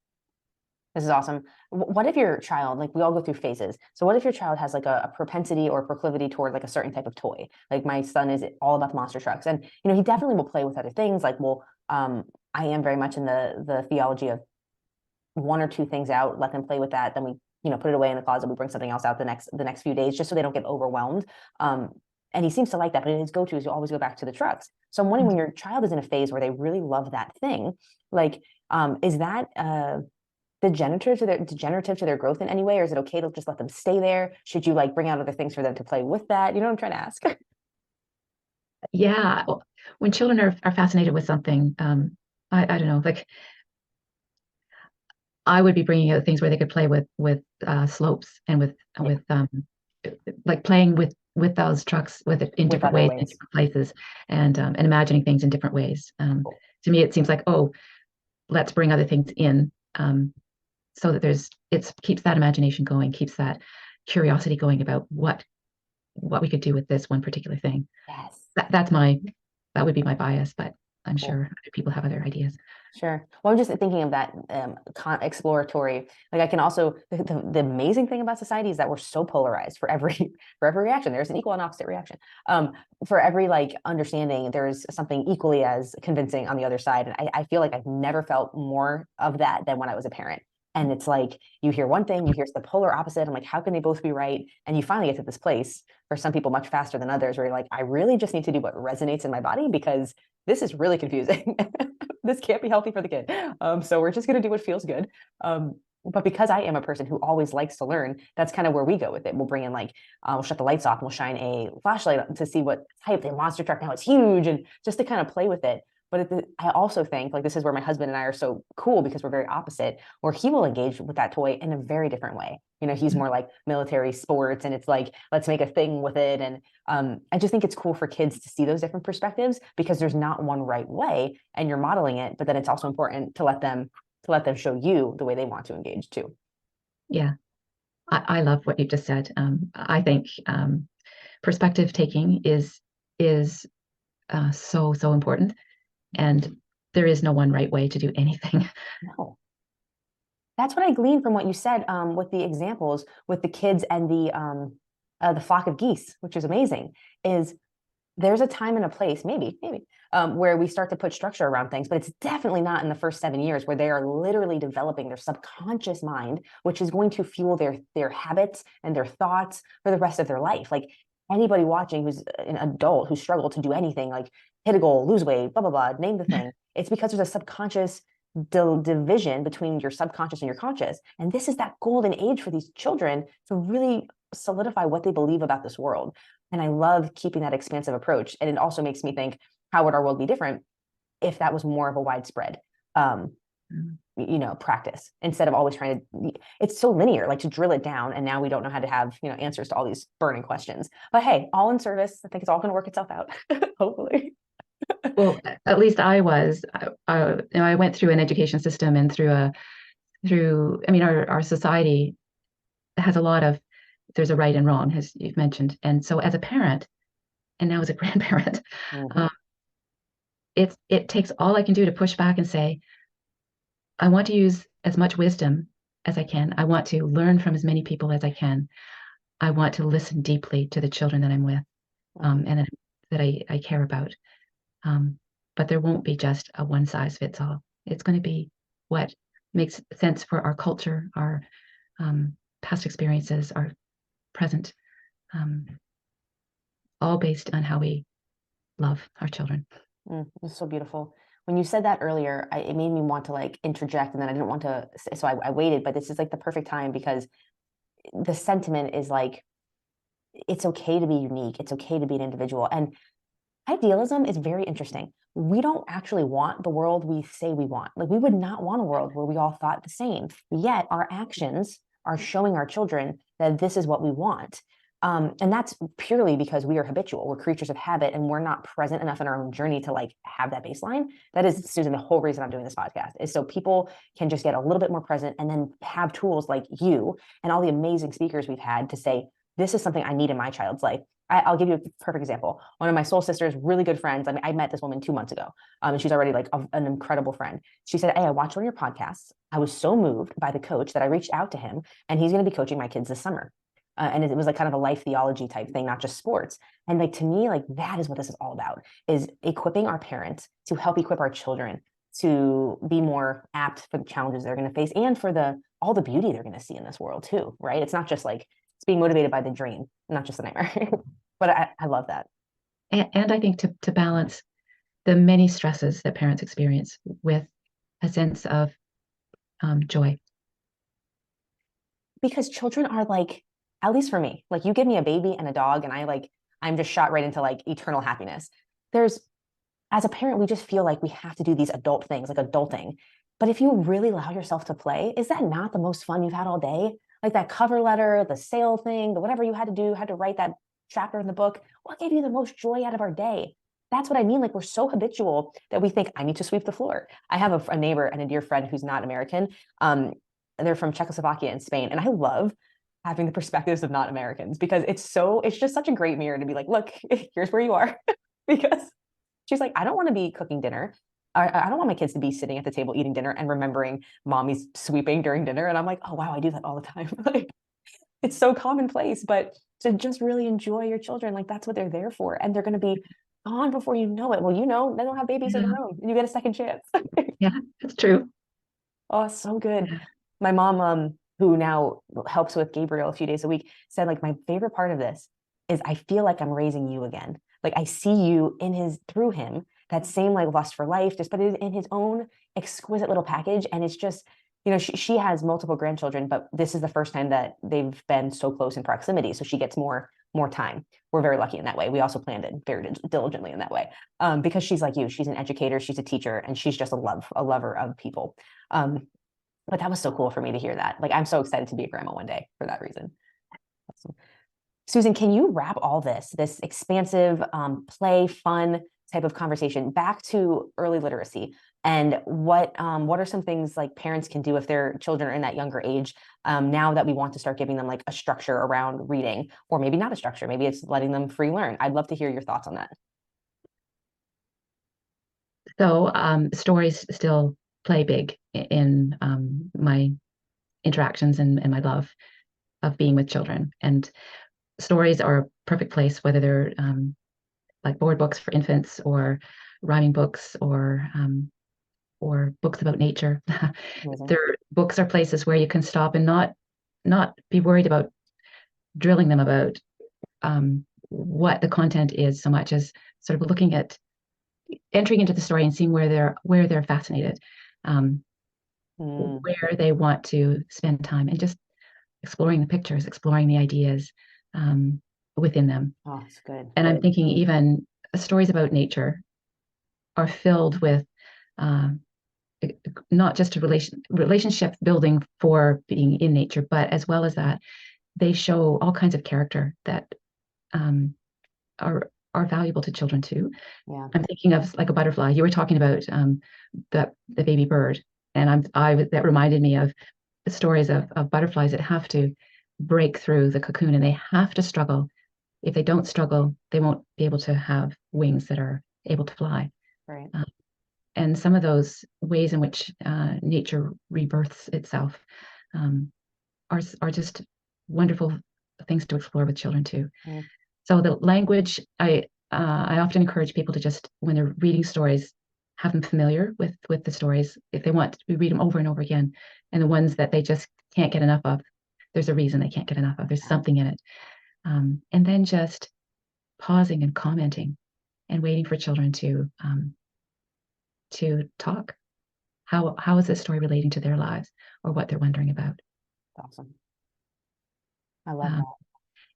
This is awesome. What if your child, like we all go through phases. So what if your child has like a propensity or proclivity toward like a certain type of toy? Like my son is all about the monster trucks, and he definitely will play with other things. Like, well, I am very much in the theology of one or two things out, let them play with that, then we put it away in the closet. We bring something else out the next few days, just so they don't get overwhelmed. And he seems to like that, but his go-to is to always go back to the trucks. So I'm wondering, when your child is in a phase where they really love that thing, like, is that degenerative to their growth in any way, or is it okay to just let them stay there? Should you like bring out other things for them to play with that? You know what I'm trying to ask?
Yeah, when children are fascinated with something, I don't know, like I would be bringing out things where they could play with slopes and
Yeah,
with like playing with those trucks with it in
with
different
other
ways in
ways.
different places and imagining things in different ways.
Cool.
To me, it seems like, oh, let's bring other things in, so that it keeps that imagination going, keeps that curiosity going about what we could do with this one particular thing.
Yes.
That's that would be my bias, but I'm
Cool.
sure other people have other ideas.
Sure. Well, I'm just thinking of that exploratory. Like I can also the amazing thing about society is that we're so polarized for every for every reaction. There's an equal and opposite reaction. For every like understanding, there's something equally as convincing on the other side. And I feel like I've never felt more of that than when I was a parent. And it's like you hear one thing, you hear the polar opposite. I'm like, how can they both be right? And you finally get to this place for some people much faster than others, where you're like, I really just need to do what resonates in my body because this is really confusing. This can't be healthy for the kid. So we're just going to do what feels good. But because I am a person who always likes to learn, that's kind of where we go with it. We'll bring in like, we'll shut the lights off and we'll shine a flashlight to see what type the monster truck now it's huge and just to kind of play with it. But I also think like this is where my husband and I are so cool because we're very opposite, where he will engage with that toy in a very different way. You know, he's more like military sports and it's like, let's make a thing with it. And I just think it's cool for kids to see those different perspectives because there's not one right way and you're modeling it, but then it's also important to let them show you the way they want to engage too.
Yeah, I love what you just said. I think perspective taking is so important, and there is no one right way to do anything.
No. That's what I gleaned from what you said with the examples with the kids and the flock of geese, which is amazing. Is there's a time and a place, maybe, where we start to put structure around things, but it's definitely not in the first 7 years where they are literally developing their subconscious mind, which is going to fuel their habits and their thoughts for the rest of their life. Like anybody watching who's an adult who struggled to do anything, like hit a goal, lose weight, blah blah blah, name the thing. It's because there's a subconscious division between your subconscious and your conscious, and this is that golden age for these children to really solidify what they believe about this world. And I love keeping that expansive approach. And it also makes me think, how would our world be different if that was more of a widespread, um, practice instead of always trying to, it's so linear, like to drill it down. And now we don't know how to have, answers to all these burning questions, but hey, all in service. I think it's all going to work itself out. Hopefully.
Well, at least I was. I went through an education system and through. I mean, our society has a lot of there's a right and wrong, as you've mentioned, and so as a parent and now as a grandparent,
Mm-hmm.
um, it takes all I can do to push back and say, I want to use as much wisdom as I can. I want to learn from as many people as I can. I want to listen deeply to the children that I'm with, and that I care about. Um, but there won't be just a one size fits all. It's going to be what makes sense for our culture, our past experiences, our present, um, all based on how we love our children.
It's so beautiful. When you said that earlier, it made me want to like interject, and then I didn't want to, so I waited. But this is like the perfect time because the sentiment is like it's okay to be unique. It's okay to be an individual. And idealism is very interesting. We don't actually want the world we say we want. Like we would not want a world where we all thought the same. Yet our actions are showing our children that this is what we want. And that's purely because we are habitual. We're creatures of habit and we're not present enough in our own journey to like have that baseline. That is, Susan, the whole reason I'm doing this podcast is so people can just get a little bit more present and then have tools like you and all the amazing speakers we've had to say, this is something I need in my child's life. I'll give you a perfect example. One of my soul sisters, really good friends. I mean, I met this woman 2 months ago, and she's already like an incredible friend. She said, "Hey, I watched one of your podcasts. I was so moved by the coach that I reached out to him, and he's going to be coaching my kids this summer." And it was like kind of a life theology type thing, not just sports. And like to me, like that is what this is all about: is equipping our parents to help equip our children to be more apt for the challenges they're going to face and for the all the beauty they're going to see in this world too. Right? It's not just like it's being motivated by the dream, not just the nightmare. But I love that.
And I think to balance the many stresses that parents experience with a sense of joy.
Because children are like, at least for me, like you give me a baby and a dog, and I'm just shot right into like eternal happiness. there's, as a parent, we just feel like we have to do these adult things, like adulting. But if you really allow yourself to play, is that not the most fun you've had all day? Like that cover letter, the sale thing, the whatever you had to do, had to write that chapter in the book. What gave you the most joy out of our day? That's what I mean. Like we're so habitual that we think I need to sweep the floor. I have a neighbor and a dear friend who's not American. They're from Czechoslovakia and Spain, and I love having the perspectives of not Americans because it's just such a great mirror to be like, look, here's where you are. Because she's like, I don't want to be cooking dinner. I don't want my kids to be sitting at the table eating dinner and remembering mommy's sweeping during dinner. And I'm like, oh, wow, I do that all the time. Like, it's so commonplace, but to just really enjoy your children, like that's what they're there for. And they're going to be gone before you know it. Well, they don't have babies of
Yeah,
their own. You get a second chance.
yeah, that's true.
Oh, so good.
Yeah.
My mom, who now helps with Gabriel a few days a week, said like my favorite part of this is I feel like I'm raising you again. Like I see you through him, that same like lust for life, just but it is in his own exquisite little package. And it's just, she has multiple grandchildren, but this is the first time that they've been so close in proximity. So she gets more time. We're very lucky in that way. We also planned it very diligently in that way. Because she's like you, she's an educator, she's a teacher, and she's just a lover of people. But that was so cool for me to hear that. Like, I'm so excited to be a grandma one day for that reason. Awesome. Susan, can you wrap all this expansive, play, fun type of conversation back to early literacy? And what are some things like parents can do if their children are in that younger age, now that we want to start giving them like a structure around reading, or maybe not a structure, maybe it's letting them free learn. I'd love to hear your thoughts on that.
So stories still play big in my interactions and my love of being with children. And stories are a perfect place, whether they're like board books for infants or rhyming books or books about nature. Their books are places where you can stop and not be worried about drilling them about what the content is so much as sort of looking at entering into the story and seeing where they're fascinated, where they want to spend time, and just exploring the pictures, exploring the ideas within them.
Oh, it's good.
And I'm thinking even stories about nature are filled with not just a relationship building for being in nature, but as well as that, they show all kinds of character that are valuable to children too.
Yeah.
I'm thinking of like a butterfly. You were talking about the baby bird, and that reminded me of the stories of butterflies that have to break through the cocoon, and they have to struggle. If they don't struggle, they won't be able to have wings that are able to fly.
Right.
And some of those ways in which nature rebirths itself are just wonderful things to explore with children too.
Mm.
So the language, I often encourage people to just, when they're reading stories, have them familiar with the stories. If they want, we read them over and over again. And the ones that they just can't get enough of, there's a reason they can't get enough of. There's something in it. And then just pausing and commenting and waiting for children to talk. How is this story relating to their lives or what they're wondering about?
Awesome. I love that.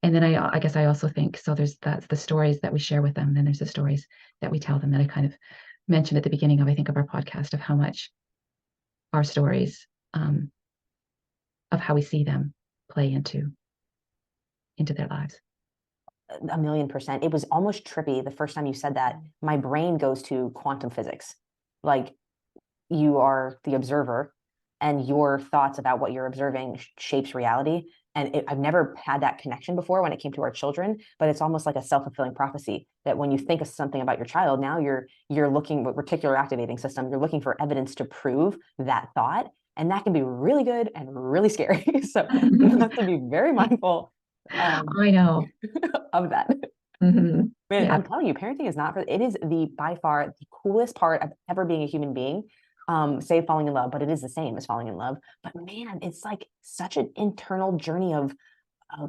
And then I guess I also think, so that's the stories that we share with them. Then there's the stories that we tell them that I kind of mentioned at the beginning of, I think, of our podcast, of how much our stories, of how we see them play into their lives.
1,000,000%. It was almost trippy the first time you said that. My brain goes to quantum physics. Like, you are the observer and your thoughts about what you're observing shapes reality. And I've never had that connection before when it came to our children, but it's almost like a self-fulfilling prophecy that when you think of something about your child, now you're looking with reticular activating system, you're looking for evidence to prove that thought. And that can be really good and really scary. So you have to be very mindful
I know.
of that.
Mm-hmm.
Man,
Yeah.
I'm telling you, parenting is not it is by far the coolest part of ever being a human being. Save falling in love, but it is the same as falling in love. But man, it's like such an internal journey of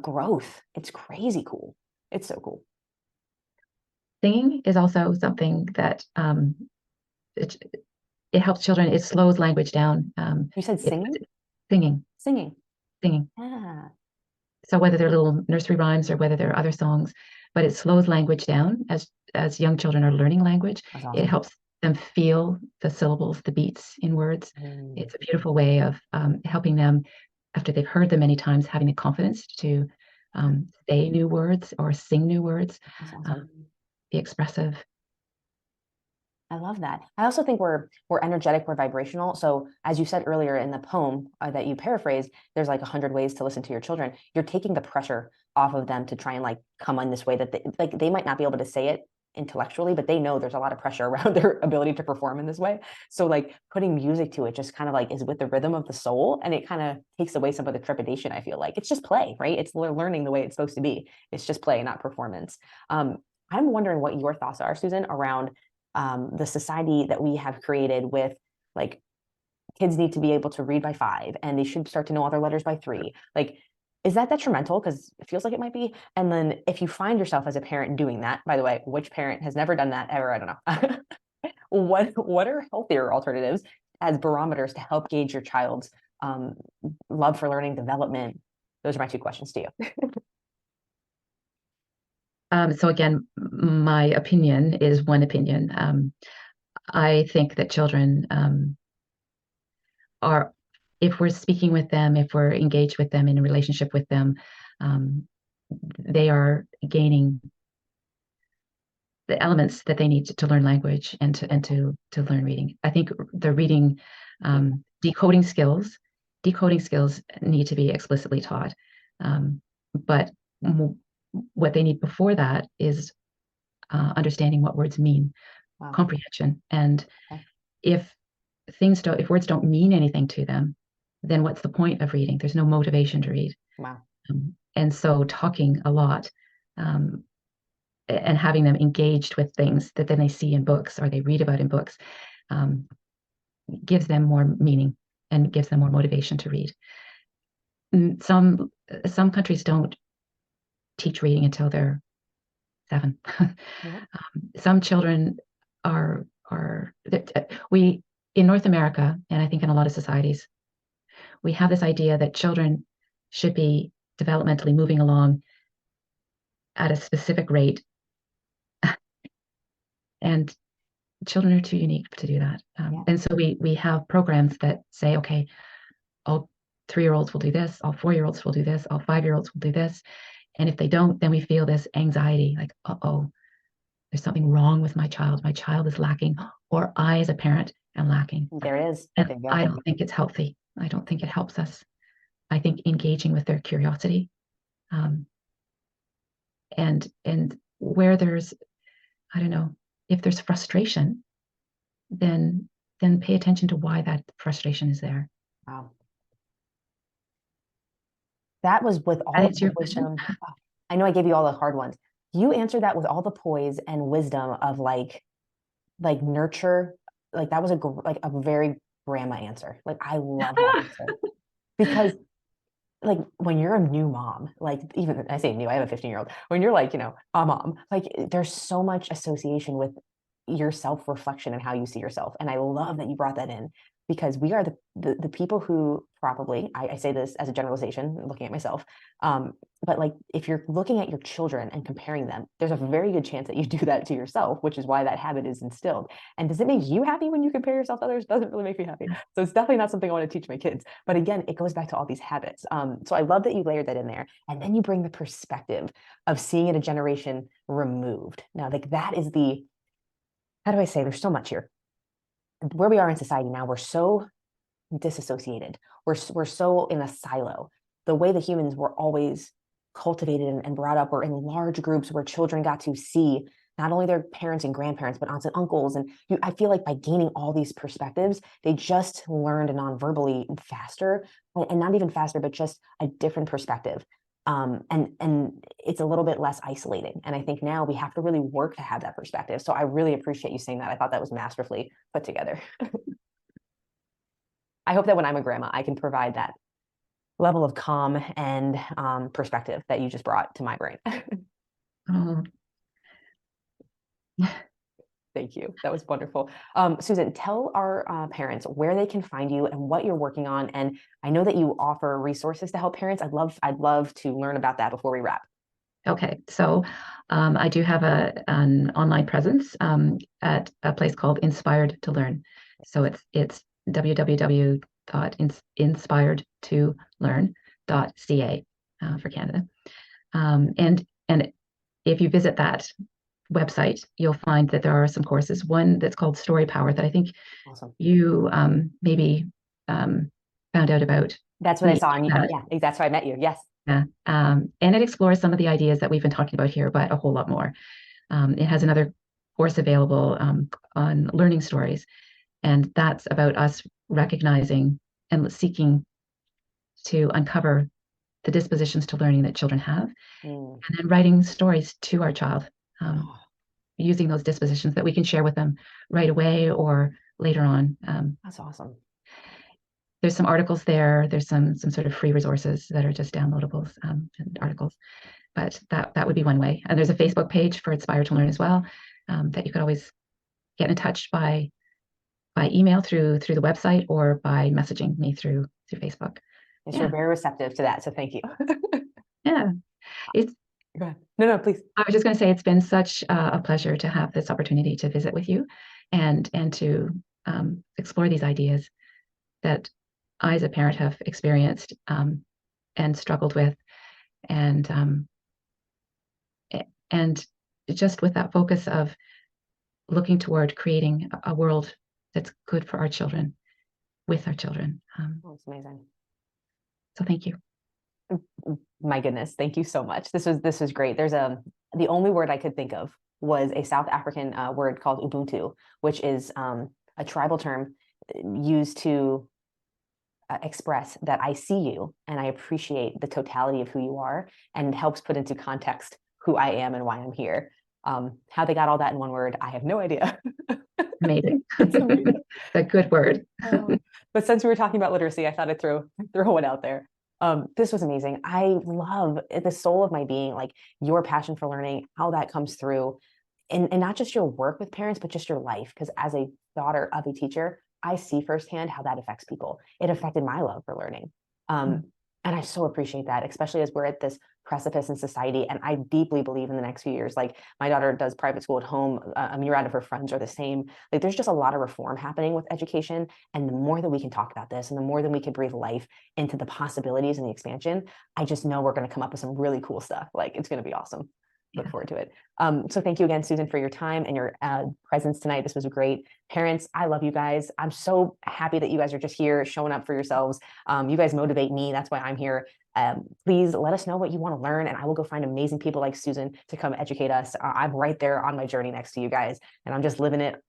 growth. It's crazy cool. It's so cool.
Singing is also something that it helps children. It slows language down.
You said singing?
Singing.
Singing.
Singing.
Yeah.
So whether they're little nursery rhymes or whether they're other songs, but it slows language down as young children are learning language.
That's
It
awesome.
helps them feel the syllables, the beats in words. It's a beautiful way of helping them, after they've heard them many times, having the confidence to say new words or sing new words,
That's awesome.
be expressive.
I love that. I also think we're energetic, we're vibrational. So as you said earlier in the poem that you paraphrased, there's like 100 ways to listen to your children. You're taking the pressure off of them to try and like come on this way that they might not be able to say it intellectually, but they know there's a lot of pressure around their ability to perform in this way. So like putting music to it just kind of like is with the rhythm of the soul, and it kind of takes away some of the trepidation. I feel like it's just play, right? It's learning the way it's supposed to be. It's just play, not performance. I'm wondering what your thoughts are, Susan, around the society that we have created with like kids need to be able to read by 5 and they should start to know all their letters by 3. Like, is that detrimental? Because it feels like it might be. And then if you find yourself as a parent doing that, by the way, which parent has never done that ever? I don't know. What are healthier alternatives as barometers to help gauge your child's love for learning, development? Those are my 2 questions to you.
So again, my opinion is one opinion. I think that children are, if we're speaking with them, if we're engaged with them in a relationship with them, they are gaining the elements that they need to learn language and to learn reading. I think the reading decoding skills need to be explicitly taught. But what they need before that is understanding what words mean,
Wow.
comprehension. And
Okay.
if words don't mean anything to them, then what's the point of reading? There's no motivation to read.
Wow.
And so talking a lot and having them engaged with things that then they see in books or they read about in books gives them more meaning and gives them more motivation to read. Some countries don't teach reading until they're 7. Some children are we in North America, and I think in a lot of societies, we have this idea that children should be developmentally moving along at a specific rate, and children are too unique to do that. And so we have programs that say, okay, all 3-year-olds will do this, all 4-year-olds will do this, all 5-year-olds will do this. And if they don't, then we feel this anxiety, like, uh-oh, there's something wrong with my child. My child is lacking, or I as a parent am lacking.
There it is.
And I don't think it's healthy. I don't think it helps us. I think engaging with their curiosity, and where there's, I don't know, if there's frustration, then pay attention to why that frustration is there.
Wow. That was with all
That is
the
your question.
wisdom. I know I gave you all the hard ones. You answered that with all the poise and wisdom of like nurture. Like that was a very grandma answer. Like I love that answer because like when you're a new mom, like even I say new, I have a 15-year-old. When you're like, a mom, like there's so much association with your self-reflection and how you see yourself. And I love that you brought that in because we are the people who probably, I say this as a generalization, looking at myself, but like if you're looking at your children and comparing them, there's a very good chance that you do that to yourself, which is why that habit is instilled. And does it make you happy when you compare yourself to others? Doesn't really make me happy. So it's definitely not something I want to teach my kids. But again, it goes back to all these habits. So I love that you layered that in there. And then you bring the perspective of seeing it a generation removed. Now, like that is how do I say, there's so much here. Where we are in society now, we're so disassociated. We're so in a silo. The way the humans were always cultivated and brought up were in large groups where children got to see not only their parents and grandparents, but aunts and uncles. And I feel like by gaining all these perspectives, they just learned non-verbally faster, and not even faster, but just a different perspective. And it's a little bit less isolating. And I think now we have to really work to have that perspective. So I really appreciate you saying that. I thought that was masterfully put together. I hope that when I'm a grandma, I can provide that level of calm and perspective that you just brought to my brain.
Oh.
Thank you. That was wonderful. Susan, tell our parents where they can find you and what you're working on. And I know that you offer resources to help parents. I'd love to learn about that before we wrap.
Okay, so I do have an online presence at a place called Inspired to Learn. So it's www.inspiredtolearn.ca for Canada. And if you visit that website, you'll find that there are some courses. One that's called Story Power that I think
Awesome.
you maybe found out about
That's what I
me.
saw. And yeah, that's why I met you. Yes.
Yeah. And it explores some of the ideas that we've been talking about here, but a whole lot more. It has another course available on learning stories, and that's about us recognizing and seeking to uncover the dispositions to learning that children have,
Mm.
and then writing stories to our child
Oh,
using those dispositions that we can share with them right away or later on.
that's awesome.
There's some articles there. There's some sort of free resources that are just downloadables and articles. But that would be one way. And there's a Facebook page for Inspire to Learn as well that you could always get in touch by email through the website or by messaging me through Facebook.
Yes, you're
Yeah,
very receptive to that. So thank you.
yeah. It's
Go ahead. No, please.
I was just going to say it's been such a pleasure to have this opportunity to visit with you and to explore these ideas that I, as a parent, have experienced and struggled with, and and just with that focus of looking toward creating a world that's good for our children, with our children.
That's amazing.
So thank you.
My goodness, thank you so much. This was great. There's the only word I could think of was a South African word called Ubuntu, which is a tribal term used to express that I see you and I appreciate the totality of who you are, and helps put into context who I am and why I'm here. How they got all that in one word, I have no idea.
Amazing.
It's amazing.
A good word.
But since we were talking about literacy, I thought I'd throw one out there. This was amazing. I love the soul of my being, like your passion for learning, how that comes through, and not just your work with parents, but just your life. Because as a daughter of a teacher, I see firsthand how that affects people. It affected my love for learning.
Mm.
And I so appreciate that, especially as we're at this precipice in society. And I deeply believe in the next few years, like my daughter does private school at home. A myriad of her friends are the same. Like there's just a lot of reform happening with education. And the more that we can talk about this and the more that we can breathe life into the possibilities and the expansion, I just know we're going to come up with some really cool stuff. Like it's going to be awesome. Look forward to it. So thank you again, Susan, for your time and your presence tonight. This was great. Parents, I love you guys. I'm so happy that you guys are just here showing up for yourselves. You guys motivate me. That's why I'm here. Please let us know what you want to learn, and I will go find amazing people like Susan to come educate us. I'm right there on my journey next to you guys, and I'm just living it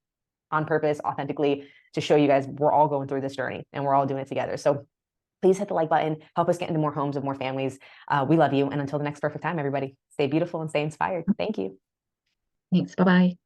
on purpose, authentically, to show you guys we're all going through this journey and we're all doing it together. So please hit the like button, help us get into more homes of more families. We love you. And until the next perfect time, everybody, stay beautiful and stay inspired. Thank you.
Thanks. Bye-bye.